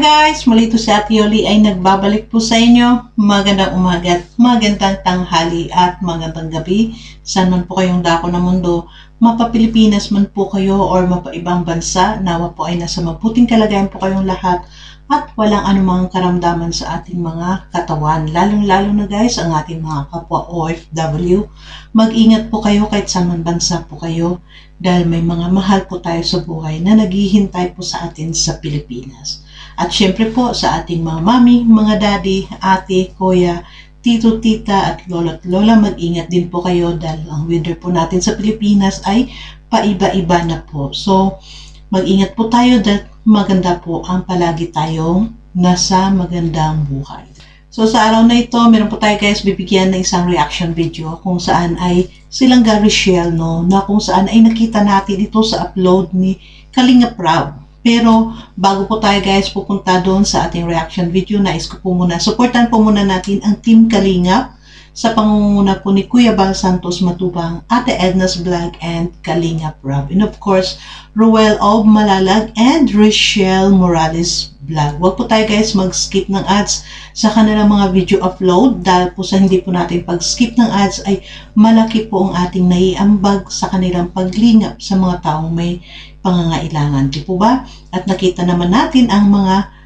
guys! Muli ito si Ate Yoli ay nagbabalik po sa inyo. Magandang umaga, magandang tanghali at magandang gabi. Saan man po kayong dako ng mundo, mapa-Pilipinas man po kayo or mapa-ibang bansa, nawa po ay nasa mabuting kalagayan po kayong lahat at walang anumang karamdaman sa ating mga katawan. Lalong-lalo na guys, ang ating mga kapwa OFW. Mag-ingat po kayo kahit saan man bansa po kayo dahil may mga mahal po tayo sa buhay na naghihintay po sa atin sa Pilipinas. At syempre po sa ating mga mami, mga daddy, ate, kuya, tito, tita at lola, mag-ingat din po kayo dahil ang weather po natin sa Pilipinas ay paiba-iba na po. So, mag-ingat po tayo dahil maganda po ang palagi tayong nasa magandang buhay. So, sa araw na ito, meron po tayo guys bibigyan ng isang reaction video kung saan ay silang Richelle, no, na kung saan ay nakita natin ito sa upload ni Kalinga Prab. Pero bago po tayo guys pupunta doon sa ating reaction video, nais ko po muna, supportan po muna natin ang Team Kalingap sa pangunguna po ni Kuya Bal Santos Matubang, Ate Edna's Vlog and Kalingap Rob. And of course, Ruel of Malalag and Richelle Morales Vlog. Huwag po tayo guys mag-skip ng ads sa kanilang mga video upload dahil po sa hindi po natin pag-skip ng ads ay malaki po ang ating naiambag sa kanilang paglingap sa mga taong may pangangailangan. Di po ba? At nakita naman natin ang mga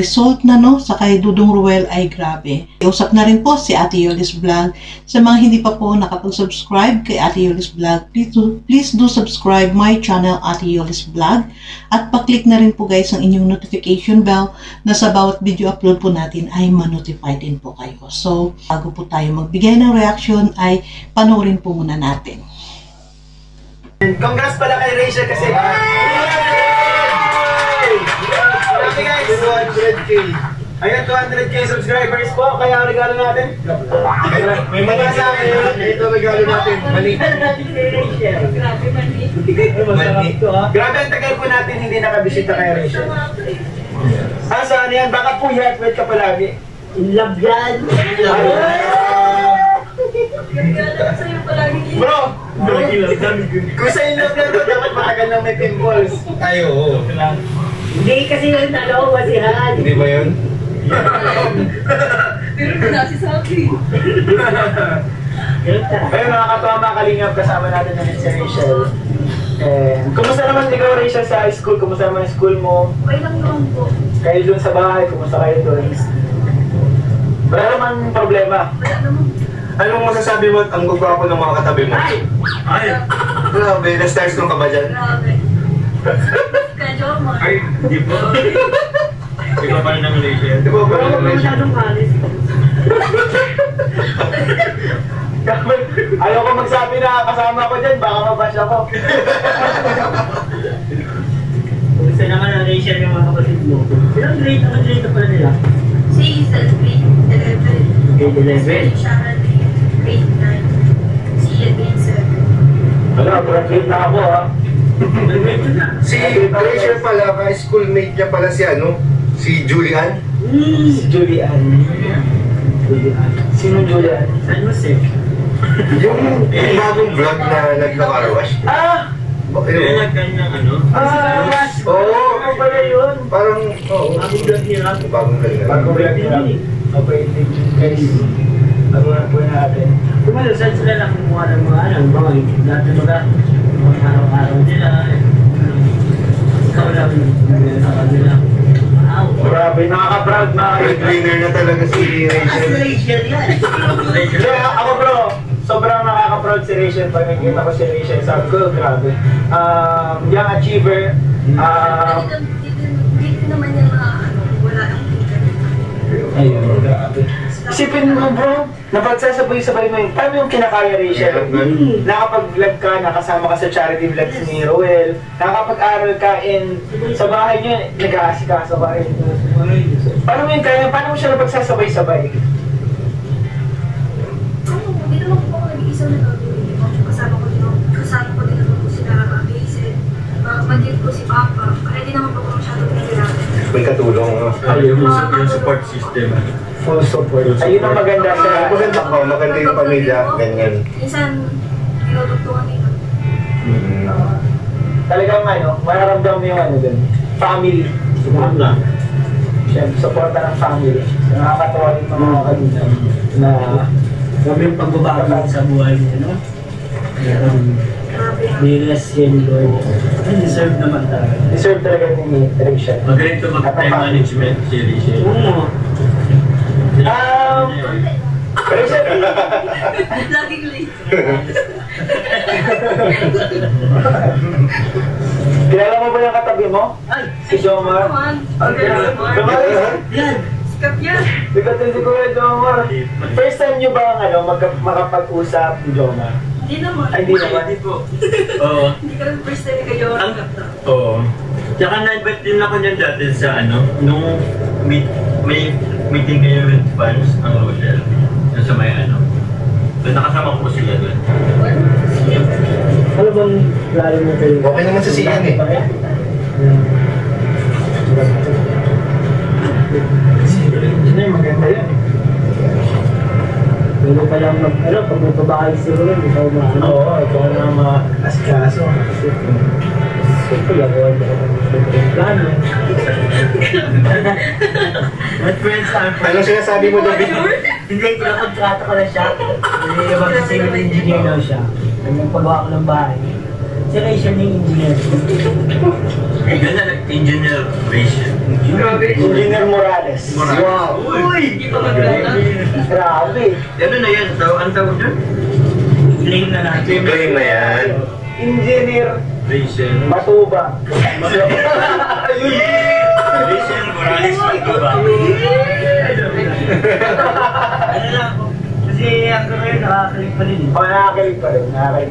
result na no sa kay Dudong Ruel ay grabe. Iusap na rin po si Ate Yoli's Vlog. Sa mga hindi pa po nakapag-subscribe kay Ate Yoli's Vlog, please do subscribe my channel Ate Yoli's Vlog at pa-click na rin po guys ang inyong notification bell na sa bawat video upload po natin ay ma-notify din po kayo. So, bago po tayo magbigay ng reaction ay panoorin po muna natin. Congrats pala kay Rachel kasi Grabe guys, 200k. Ayan, 200k subscribers po. Kaya ang regalo natin may mali sa akin. Ito regalo natin. Mali. Grabe ang tagal po natin hindi nakabisita kay Rachel. Saan yan? Baka po heartbeat ka palagi. In love yan. Bro, kung sa in love lang dapat matagal lang may pimples. Ay, oo. Hindi kasi yung nalaw masihan. Hindi ba yun? Pero pinasi sa akin. Ayun, nakakatawa mga kalingap, kasama natin na si Rachel. Kumusta naman ikaw, Rachel, sa school? Kumusta naman yung school mo? Okay lang naman po. Kayo doon sa bahay, kumusta kayo doon? Wala naman problema. Wala naman. Anong masasabi mo at ang gugwapo ng mga katabi mo? Ay! Grabe, na-stars nung ka ba dyan? Grabe. Kaya Jomar. Ay, di ba? Di ba pala ng Malaysia? Di ba pala Wala ng ka Malaysia? masyadong kalis. Ayoko magsabi na kasama ko dyan, baka mabash ako. Gusto naman ang Rachel yung mga kapatid mo. Ilang grade na pala nila? Si Ethan, grade 11. Grade 11? Si Sharon, grade 9. Si Ian, grade 7. Wala, graduate na ako ha. Grade na. Si Rachel pala, ka-schoolmate niya pala si ano? Si Julian? Si Julian. Sino Julian? San Jose. Yung bagong vlog na nagka-carwash. Ah! Ayun. Kanyang ano? Ah! Oo. Ano pala yun? Parang, oo. Bagong vlog nila. Bagong vlog na. Bago ba yun? Okay, thank you guys. Ano na po natin? Kumalo, saan sila nakumuha ng mga ano? Mga dati mga araw-araw nila. Ikaw lang sa kanila. Wow. Grabe, nakaka-proud na. Breadwinner na talaga si Rachel. Rachel yan. Yeah, ako bro, sobrang nakaka-proud si Rachel. Pag nakikita ko si Rachel, sabi ko, grabe. Young achiever. Dito naman yung mga wala nang kita. Ayun, grabe. Isipin mo bro, napagsasabay-sabay mo yung, paano yung kinakaya Rachel? Nakapag-vlog ka, nakasama ka sa charity vlogs ni Roel, nakapag-aral ka, and sa bahay niyo, nag-aasikaso ka rin. Paano mo yung kaya, paano mo siya napagsasabay-sabay? Hindi naman po ako nag-iisa na gagawin. Kasama ko din naman po sila Mason. Mga kapatid ko si Papa. Kaya di naman po ako masyadong nagkirapan. May katulong, no? Yung support system. Full support. Ayun ang maganda sa... Maganda ko, maganda yung pamilya, ganyan. Minsan, tinutugtungan nila. Talagang ano, mararamdam mo yung ano dun. Family. Siyempre, supporta ng family. So, nakakatawa yung mga kanina na Grabe yung pagbabago sa buhay niya, no? Nilas yan, Lord. Ay, deserve naman talaga. deserve talaga ni Rachel. Magaling ito mag-time management si Rachel. Oo. Rachel, Laging late. kilala mo ba yung katabi mo? Ay, Si Jomar? Naman. Jomar? yan! Sikat yan. Bigat din si Kuya Jomar. First time nyo ba makapag-usap ni Jomar? Hindi naman. Ay, hindi naman. Hindi po. Oo. Hindi ka lang first time kayo. Oo. Tsaka na-invite din ako niyan dati sa nung may meeting kayo with fans ng Rochelle. Yung sa may Doon nakasama ko sila doon. Ano bang lalo mo kayo? Okay naman sa siyan eh. Engineer, maganda yan. Pwede pa lang pag may babae siguro, ikaw Oo, ikaw na ma-asikaso. Siyempre, ako plano. But friends, I'm Anong sinasabi mo, David? Hindi, kinakontrata ko na siya. Hindi, mag-civil engineer daw siya. Ang pagawa ko ng bahay. Si Rachel yung engineer. Ganda engineer Rachel. Engineer Morales. Wow! Uy! Hindi pa maganda. Grabe. Ano na yan? Ang tawag doon? Claim na natin. Claim na yan. Engineer Rachel. Matuba. Ayun. Rachel Morales Maltuba. Ano lang, kasi hanggang ngayon nakakalig pa rin. Nakakakilig pa rin.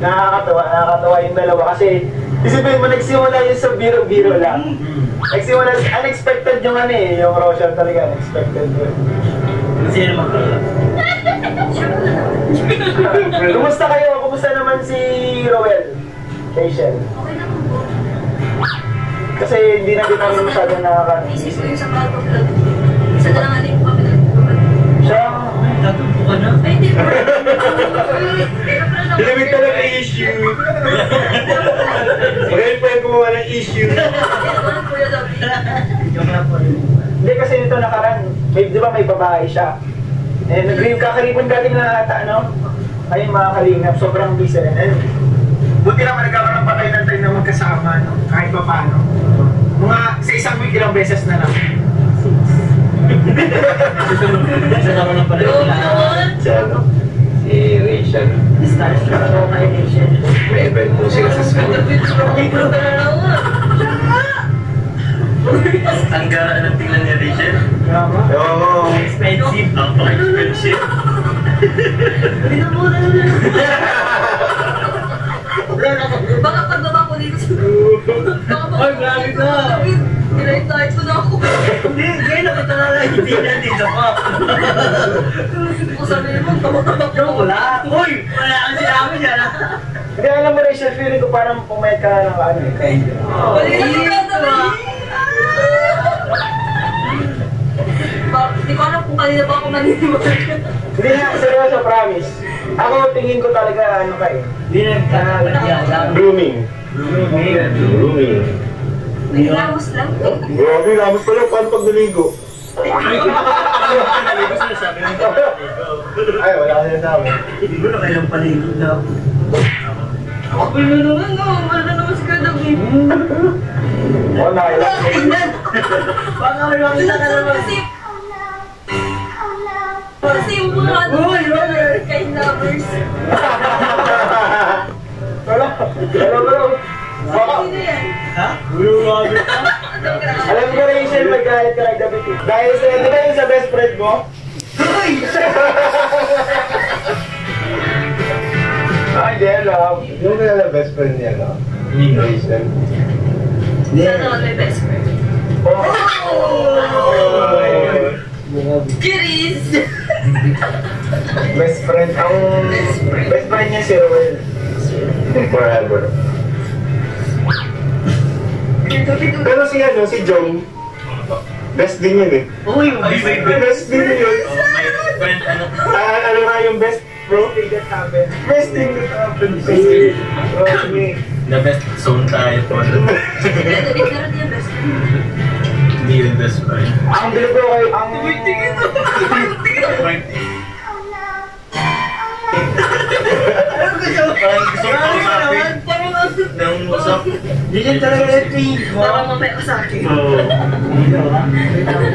Nakakatawa yung dalawa kasi isipin mo, nagsimula yun sa biro-biro lang. Nagsimula, unexpected yung yung Rochelle talaga, unexpected yun. Kasi naman ko. Kumusta kayo? Kumusta naman si Roel? Rachel? Okay naman po. Kasi hindi na din namin masyadong Isip ko nakaka-busy. yung sa bago vlog. Isa na lang aling po kami nagpapag. Siya, Tatumpo ka na. Ay, hindi po. Dinamit ka ng issue. Magaling pa yung gumawa ng issue. Kuya David. Joke lang po rin. hindi kasi nito nakaraan, di ba may babae siya? Eh, kakaripon galing na ata, ayun mga kalingap, sobrang busy rin. Eh, buti naman nagkakaroon pa kayo ng time na magkasama, kahit pa paano. Mga sa isang week, ilang beses na lang. Isa naman lang pala yung Si si Rachel. starstruck ako kay Rachel. May event po sila sa school. Ang gara ng tingnan ni Rachel. Oo. Expensive. Ang pang-expensive. Baka pagbaba ko dito sa... Ay, grabe ka. Tinay-tight ko na ako. Hindi, ngayon nakita na lang hindi na dito pa. Kung sabihin mo, tawa-tawa ko. Wala. Uy! Wala kang sinabi dyan ah. Hindi, alam mo Rachel, feeling ko parang pumayat ka ng Bali na si Kuya David. Hindi ko alam kung kanina ba ako naniniwala. Hindi na, seryoso, promise. Ako, tingin ko talaga, Hindi nagkakalagyala. Blooming. Blooming. Naglamos lang. Grabe, lamos pa lang. Paano pag naligo? Naligo sila sabi ng Ay, wala ka sinasabi. Hindi ko na kailang paligid na ako. Ako na naman, no? Mahal na naman si Kuya David. Oo, nakailang. Baka may makita ka naman. Kasi yung mga Uy, kay lovers. Wala. Bro. Baka, Sino yan? Ha? Uy, grabe ka. alam ko Rachel, magkalit ka like David. Dahil sa, di ba yung sa best friend mo? Ay, di alam. Yung kaya best friend niya, no? Rachel. Sana all my best friend. Kiris! Best friend. Ang best friend niya si Roel. Forever. Pero si Jong, best din yun eh. Uy, Best din yun. My friend, Ano nga yung best, bro? Thing that happened. Best thing that happened. Trust me. the best zone tayo po. Kuya David, meron niya best friend. Hindi yun best friend. Ang bilog ko kay... Ang... Parang gusto ko kausapin. Nang usap. Ganyan talaga ito eh. Parang mamaya ko sa akin. Oo.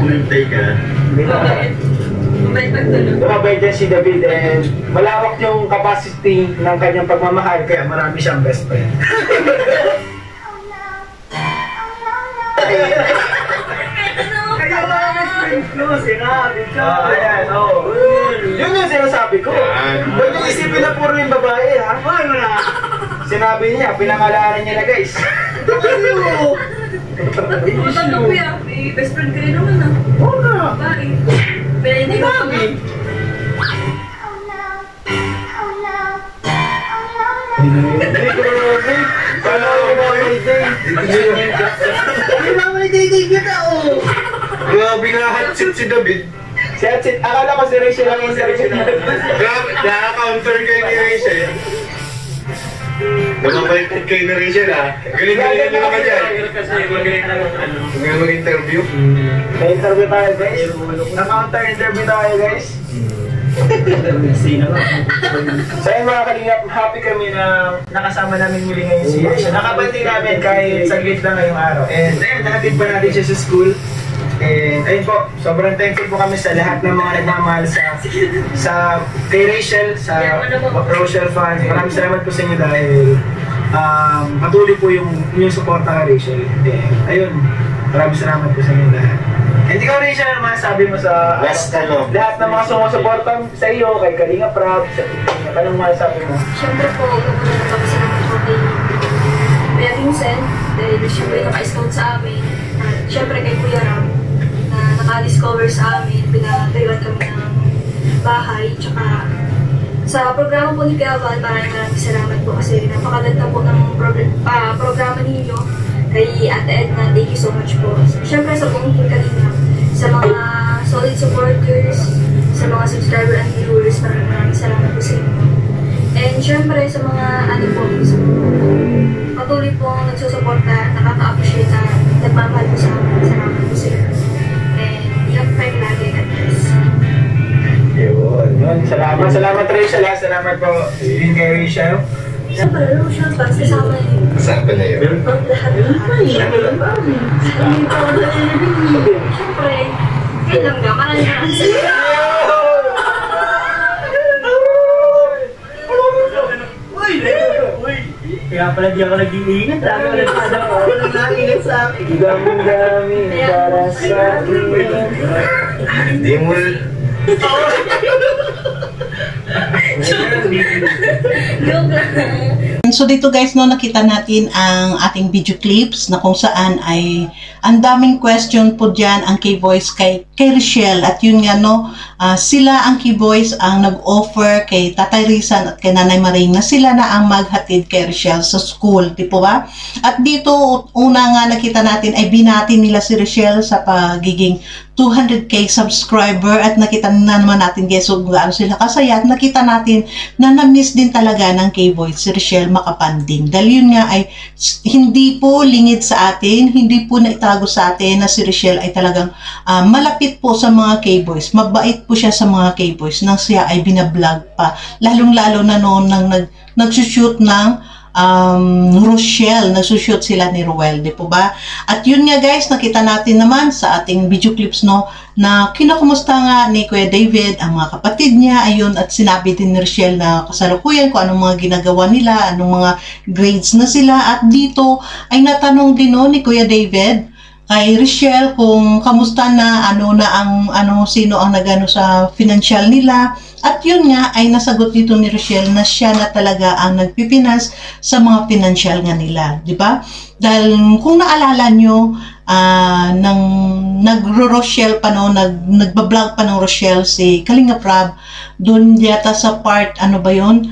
Umintay ka. Mamaya pagtulog. Lumabay dyan si David and malawak yung capacity ng kanyang pagmamahal kaya marami siyang best friend. Kaya ba best friend ko? Sinabi ko. Ayan, oo. Yun yung sinasabi ko. Huwag yung isipin na puro yung babae, ha? Ano na? Sinabi niya, pinangalanan niya na, guys. Ano kuya? May best friend ka rin naman ah. Oo na. Bakit? Pero hindi ko pa nga. Grabe na hatsit si David. Si Atsit, akala ko si Rachel lang yung si Rachel. Grabe, naka-counter kayo ni Rachel. Nakabaliktad kayo ni Rachel ha. Galing-galing nyo naman yan. Kasi magaling talaga ano. Huwag nga mag-interview. May interview tayo, guys. Na-counter interview tayo, guys. Sino ba? So ayun mga kalingap, happy kami na nakasama namin muli ngayon si Rachel. Nakabanding namin kahit saglit lang ngayong araw. And ayun, nahatid pa natin siya sa school. And ayun po, sobrang thankful po kami sa lahat ng mga nagmamahal sa kay Rachel, sa Rochelle fans. Maraming salamat po sa inyo dahil patuloy po yung suporta kay Rachel. And ayun, maraming salamat po sa inyo lahat. And ikaw Rachel, ano masasabi mo sa Last ano? lahat ng mga sumusuporta sa iyo, kay Kalinga Prab, sa anong masasabi mo? Siyempre po, una na kasi naman po kay Kuya Vincent, dahil siyempre naka-scout sa amin. At siyempre kay Kuya Ram, na naka-discover sa amin, pinatayuan kami ng bahay. Tsaka sa programa po ni Kuya Val, maraming salamat po kasi napakaganda po ng programa ninyo. Kay Ate Edna, thank you so much po. Siyempre sa buong Team Kalinga, sa mga solid supporters, sa mga subscriber and viewers, maraming salamat po sa inyo. And siyempre sa mga sa patuloy po nagsusuporta, nakaka-appreciate na nagmamahal po sa amin. Salamat po sila. And ingat pa yung lagi, God bless. Yun. Salamat Rachel ha. Salamat po din kay Rachel. Siyempre, Rochelle fans, kasama niyo. Kasama na yun. Ang lahat. Hindi po ako nalilibig. Siyempre, kailang nga, maraming Kaya pala di ako nag-iingat. Sabi ko nagsadap ako. Walang nag-iingat sa akin. Dami para sa akin. Hindi mo... So dito guys, no, nakita natin ang ating video clips na kung saan ay ang daming question po dyan ang K-Boys kay Rochelle. At yun nga, no, sila ang K-Boys ang nag-offer kay Tatay Rizan at kay Nanay Maring na sila na ang maghatid kay Rochelle sa school, di po ba? At dito, una nga nakita natin ay binati nila si Rochelle sa pagiging 200k subscriber at nakita na naman natin guys kung gaano sila kasaya at nakita natin na na-miss din talaga ng K-Boys si Rochelle makapanding. Dahil yun nga ay hindi po lingid sa atin, hindi po naitago sa atin na si Rochelle ay talagang malapit po sa mga K-Boys. Mabait po siya sa mga K-Boys nang siya ay binablog pa. Lalong-lalo na noon nang nagsushoot ng Rochelle, nagsushoot sila ni Ruel, di po ba? At yun nga guys, nakita natin naman sa ating video clips, no, na kinakumusta nga ni Kuya David ang mga kapatid niya, ayun, at sinabi din ni Rochelle na kasalukuyan kung anong mga ginagawa nila, anong mga grades na sila, at dito ay natanong din, no, ni Kuya David kay Rochelle kung kamusta na, sino ang nagano sa financial nila. At yun nga ay nasagot dito ni Rochelle na siya na talaga ang nagpipinas sa mga financial nga nila, di ba? Dahil kung naalala nyo, nang nagro-Rochelle pa no, nagbablog pa ng Rochelle si Kalinga Prab, doon yata sa part, ano ba yun?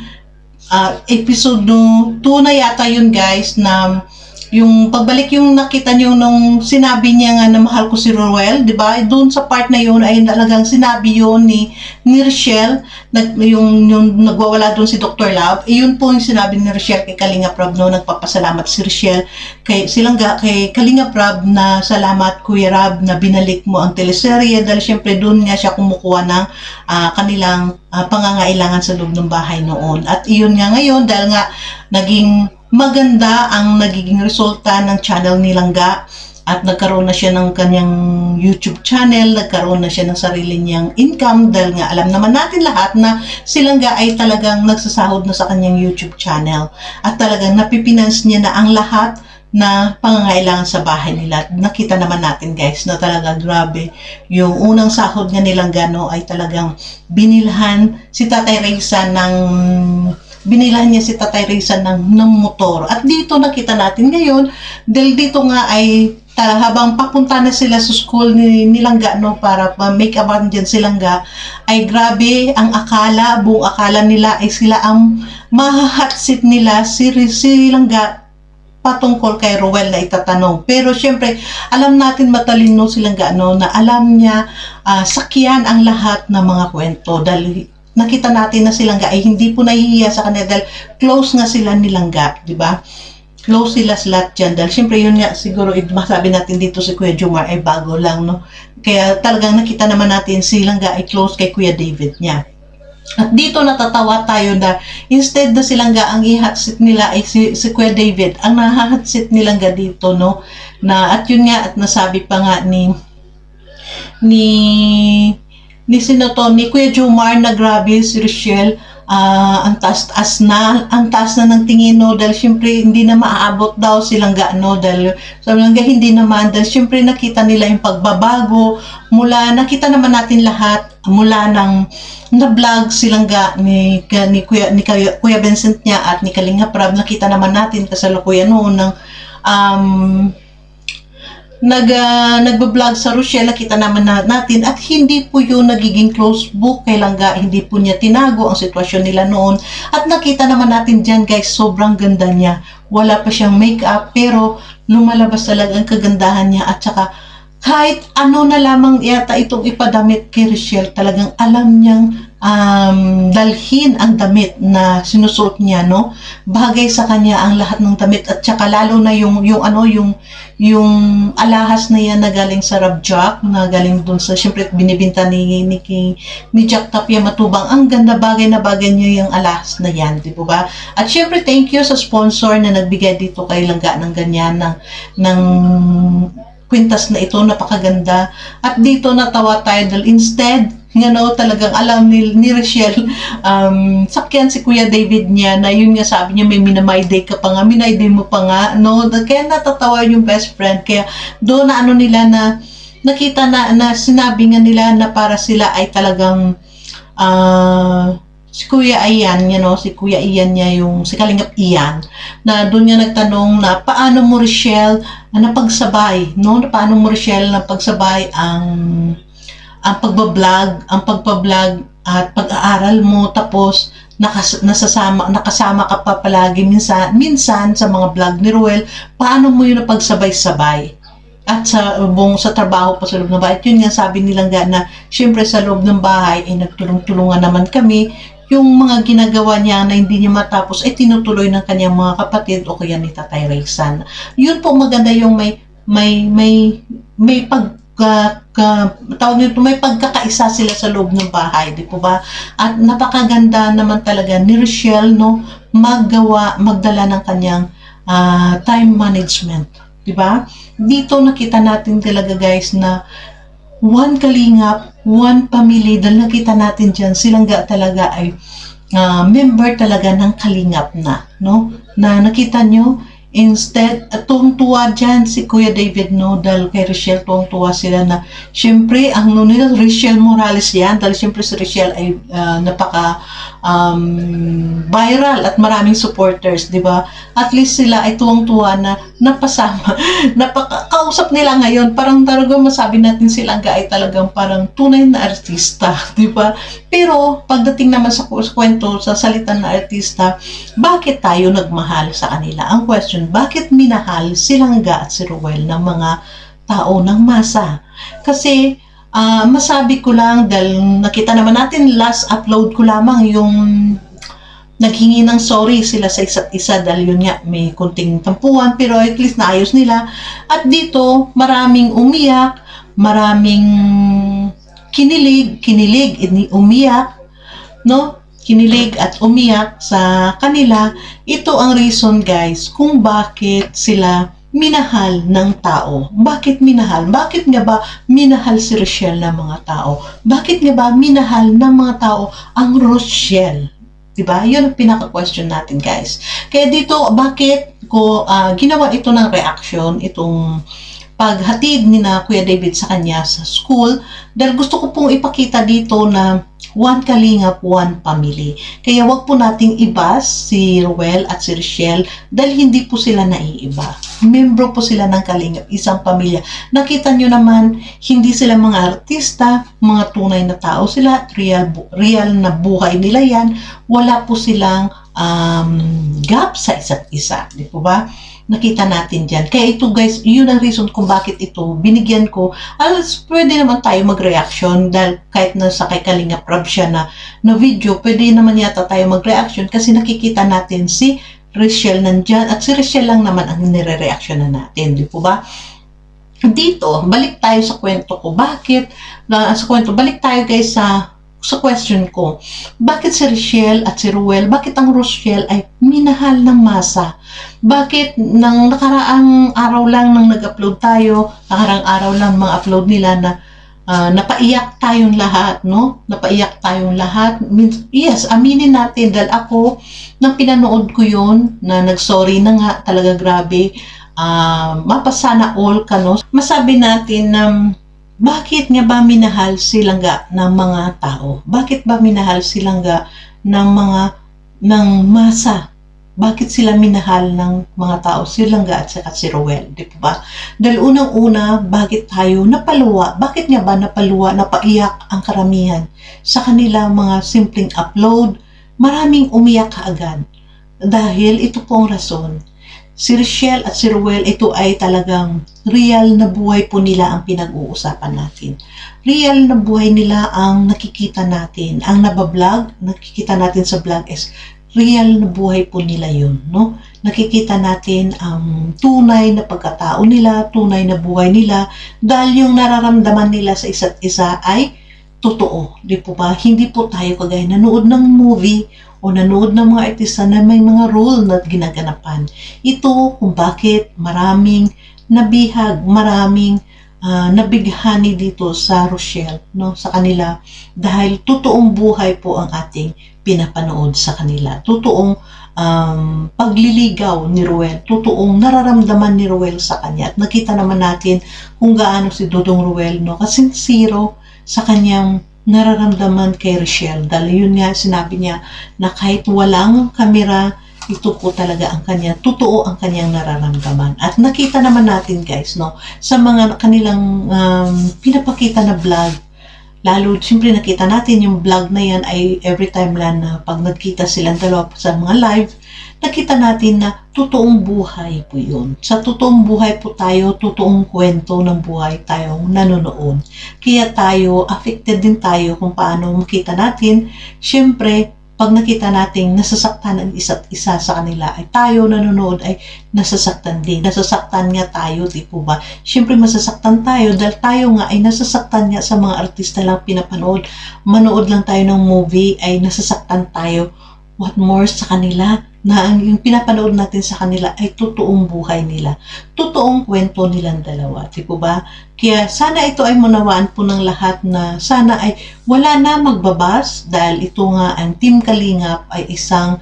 Episode 2 na yata yun guys, na yung pagbalik yung nakita niyo nung sinabi niya nga na mahal ko si Roel, di ba? Doon sa part na yun ay talagang sinabi yun ni Rochelle, yung nagwawala doon si Dr. Love, yun po yung sinabi ni Rochelle kay Kalinga Prab, no? Nagpapasalamat si Rochelle kay Kalinga Prab na salamat Kuya Rab na binalik mo ang teleserye dahil syempre doon nga siya kumukuha ng kanilang pangangailangan sa loob ng bahay noon. At iyon nga ngayon dahil nga naging maganda ang nagiging resulta ng channel ni Langga at nagkaroon na siya ng kanyang YouTube channel, nagkaroon na siya ng sarili niyang income dahil nga alam naman natin lahat na si Langga ay talagang nagsasahod na sa kanyang YouTube channel at talagang napipinance niya na ang lahat na pangangailangan sa bahay nila. Nakita naman natin guys na talaga grabe yung unang sahod nga nilang gano ay talagang binilhan si Tatay Reza niya si Tatay Reza ng motor. At dito nakita natin ngayon dahil dito nga ay habang papunta na sila sa school ni Langga, no, para make abandon si Langga, ay grabe ang buong akala nila ay sila ang mahahatsit nila si Langga patungkol kay Roel na itatanong. Pero syempre, alam natin matalino silang gaano na alam niya sakyan ang lahat ng mga kwento dahil nakita natin na silang ay hindi po nahihiya sa kanila dahil close nga sila ni Langga, di ba? Close sila lahat dyan dahil syempre yun nga siguro masabi natin dito si Kuya Jomar ay bago lang, no? Kaya talagang nakita naman natin si Langga ay close kay Kuya David niya. At dito natatawa tayo na instead na si Langga ang ihatsit nila ay si Kuya David ang nahahatsit ni Langga dito, no? At yun nga at nasabi pa nga ni Kuya Jomar na grabe si Rochelle, ang taas na ng tingin, no, dahil syempre hindi na maaabot daw si Langga, no, dahil sa Langga hindi naman dahil syempre nakita nila yung pagbabago nakita naman natin lahat mula ng na-vlog si Langga ni Kuya Vincent niya at ni Kalinga Prab. Nakita naman natin kasalukuyan noon ng nagbablog sa Rochelle, nakita naman natin at hindi po yung nagiging close book kay Langga, hindi po niya tinago ang sitwasyon nila noon at nakita naman natin dyan guys, sobrang ganda niya, wala pa siyang makeup pero lumalabas talaga ang kagandahan niya at saka kahit ano na lamang yata itong ipadamit kay Rochelle, talagang alam niyang dalhin ang damit na sinusuot niya, no? Bagay sa kanya ang lahat ng damit at saka lalo na yung alahas na yan na galing sa Rabjack, na galing dun sa syempre binibinta ni Jack Tapia Matubang. Ang ganda, bagay na bagay niya yung alahas na yan, di ba? At syempre thank you sa sponsor na nagbigay dito kay Langga ng ganyan ng kwintas na ito, napakaganda. At dito natawa tayo dahil instead talagang alam ni Rochelle, sakyan si Kuya David niya na yun nga sabi niya may minamay-day ka pa nga, minay-day mo pa nga, no? Kaya natatawa yung best friend. Kaya doon na nila na nakita na sinabi nga nila na para sila ay talagang si Kuya Ian, si Kuya Ian niya, si Kalingap Ian, na doon niya nagtanong na paano mo Rochelle napagsabay, no? Paano mo Rochelle napagsabay ang pagbablog at pag-aaral mo tapos nakasama ka pa palagi minsan sa mga vlog ni Roel, paano mo yun napagsabay-sabay? At sa trabaho pa sa loob ng bahay. At yun nga sabi nilang na syempre sa loob ng bahay ay nagtulong-tulungan naman kami. Yung mga ginagawa niya na hindi niya matapos ay tinutuloy ng kanyang mga kapatid o kaya ni Tatay Reza. Yun po maganda yung may pagkakaisa sila sa loob ng bahay, di po ba? At napakaganda naman talaga ni Rochelle, no, magdala ng kanyang time management, di ba? Dito nakita natin talaga guys na one kalingap, one family, dahil nakita natin dyan silang talaga ay member talaga ng kalingap na, no? Na nakita nyo, instead, tuwang-tuwa dyan si Kuya David, no, dahil kay Rochelle, tuwang-tuwa sila na, syempre, ang nila, Rochelle Morales yan, dahil syempre si Rochelle ay viral at maraming supporters, di ba? At least sila ay tuwang-tuwa na napasama, kausap nila ngayon, parang talagang masabi natin silang ay talagang parang tunay na artista, di ba? Pero, pagdating naman sa kwento, sa salitan na artista, bakit tayo nagmahal sa kanila? Ang question question, bakit minahal si Langga at si Ruel ng mga tao ng masa? Kasi masabi ko lang, dahil nakita naman natin, last upload ko lamang yung naghingi ng sorry sila sa isa't isa dahil yun nga may kunting tampuhan, pero at least naayos nila. At dito maraming umiyak, maraming kinilig, umiyak, no? Kinilig at umiyak sa kanila. Ito ang reason, guys, kung bakit sila minahal ng tao. Bakit minahal? Bakit nga ba minahal si Rochelle ng mga tao? Bakit nga ba minahal ng mga tao ang Rochelle? Diba? Yun ang pinaka-question natin, guys. Kaya dito, bakit ko ginawa ito ng reaction, itong paghatid ni na Kuya David sa kanya sa school, dahil gusto ko pong ipakita dito na one kalingap, one family. Kaya wag po nating ibas si Ruel at si Rochelle dahil hindi po sila naiiba. Membro po sila ng kalingap, isang pamilya. Nakita nyo naman, hindi sila mga artista, mga tunay na tao sila, real na buhay nila yan. Wala po silang gap sa isa't isa. Di po ba? Nakita natin dyan. Kaya ito, guys, yun ang reason kung bakit ito binigyan ko. Pwede naman tayo mag-reaction dahil kahit nasa kay Kalingap Rab siya na video, pwede naman yata tayo mag-reaction kasi nakikita natin si Rochelle nandyan at si Rochelle lang naman ang nire-reaction na natin. Di po ba? Dito, balik tayo sa kwento ko. Bakit? Balik tayo, guys, sa question ko. Bakit si Rochelle at si Ruel, bakit ang Rochelle ay minahal ng masa? Bakit nang nakaraang araw lang nang nag-upload tayo, nakaraang araw lang mga upload nila na napaiyak tayong lahat, no? Napaiyak tayong lahat. Yes, aminin natin dahil ako, nang pinanood ko yun, na nag-sorry na nga, talaga grabe, mapasana all ka, no? Masabi natin na bakit nga ba minahal si Langga ng mga tao? Bakit ba minahal si Langga ng masa? Bakit sila minahal ng mga tao? Si Langga at si Ruel, di ba? Dahil unang-una, bakit tayo napaluwa? Bakit nga ba napaluwa, napaiyak ang karamihan? Sa kanila mga simpleng upload, maraming umiyak kaagad. Dahil ito po ang rason. Si Rochelle at si Ruel, ito ay talagang real na buhay po nila ang pinag-uusapan natin. Real na buhay nila ang nakikita natin. Ang nabablog, nakikita natin sa vlog is real na buhay po nila yun, no? Nakikita natin ang tunay na pagkatao nila, tunay na buhay nila, dahil yung nararamdaman nila sa isa't isa ay totoo. Di po ba? Hindi po tayo kagaya nanood ng movie o nanood ng mga artista na may mga role na ginaganapan. Ito kung bakit maraming nabihag, maraming nabighani dito sa Rochelle, no, sa kanila, dahil totoong buhay po ang ating pinapanood sa kanila. Totoong pagliligaw ni Ruel, totoong nararamdaman ni Ruel sa kanya. At nakita naman natin kung gaano si Dodong Ruel, no, kasi zero sa kanyang nararamdaman kay Rochelle. Dahil yun nga, sinabi niya na kahit walang kamera, ito po talaga ang kanya, totoo ang kanyang nararamdaman. At nakita naman natin, guys, no, sa mga kanilang pinapakita na vlog, lalo, siyempre nakita natin yung vlog na yan ay every time lang na pag nagkita silang dalawa sa mga live, nakita natin na totoong buhay po yun. Sa totoong buhay po tayo, totoong kwento ng buhay tayong nanonood. Kaya tayo, affected din tayo kung paano makita natin. Siyempre, pag nakita natin nasasaktan ang isa't isa sa kanila, ay tayo nanonood ay nasasaktan din. Nasasaktan nga tayo, di po ba? Siyempre masasaktan tayo dahil tayo nga ay nasasaktan nga sa mga artista lang pinapanood. Manood lang tayo ng movie ay nasasaktan tayo. What more sa kanila? Na yung pinapanood natin sa kanila ay totoong buhay nila. Totoong kwento nilang dalawa. Di po ba? Kaya sana ito ay munawaan po ng lahat na sana ay wala na magbabas dahil ito nga ang Team Kalingap ay isang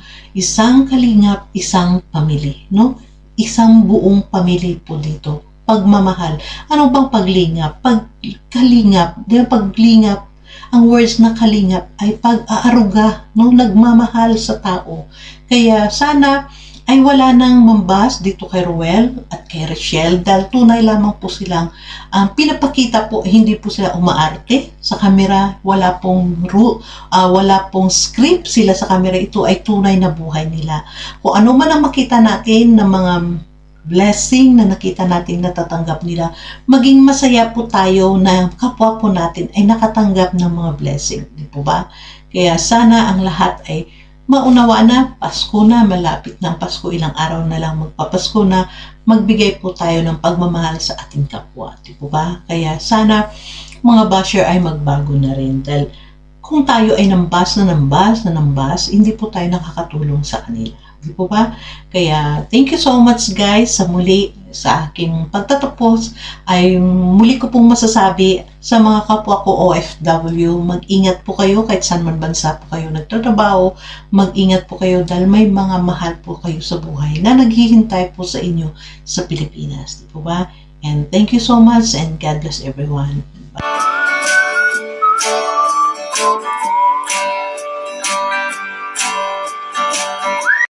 kalingap, isang pamilya. No? Isang buong pamilya po dito. Pagmamahal. Ano bang paglingap? Pagkalingap. Di ba paglingap? Ang words na kalingap ay pag-aaruga, no? Nagmamahal sa tao. Kaya sana ay wala nang mambas dito kay Ruel at kay Rochelle dahil tunay lamang po silang pinapakita po, hindi po sila umaarte sa kamera, wala pong script sila sa kamera, ito ay tunay na buhay nila. Kung ano man ang makita natin ng mga blessing na nakita natin natatanggap nila. Maging masaya po tayo na kapwa po natin ay nakatanggap ng mga blessing. Di po ba? Kaya sana ang lahat ay maunawa na, Pasko na, malapit ng Pasko, ilang araw na lang magpapasko na, magbigay po tayo ng pagmamahal sa ating kapwa. Di po ba? Kaya sana mga basher ay magbago na rin. Dahil kung tayo ay nambas, hindi po tayo nakakatulong sa kanila. Di po ba? Kaya thank you so much guys sa muli sa aking pagtatapos ay muli ko pong masasabi sa mga kapwa ko OFW, mag-ingat po kayo kahit saan man bansa po kayo nagtatrabaho, mag-ingat po kayo dahil may mga mahal po kayo sa buhay na naghihintay po sa inyo sa Pilipinas. Di po ba? And thank you so much and God bless everyone. Bye.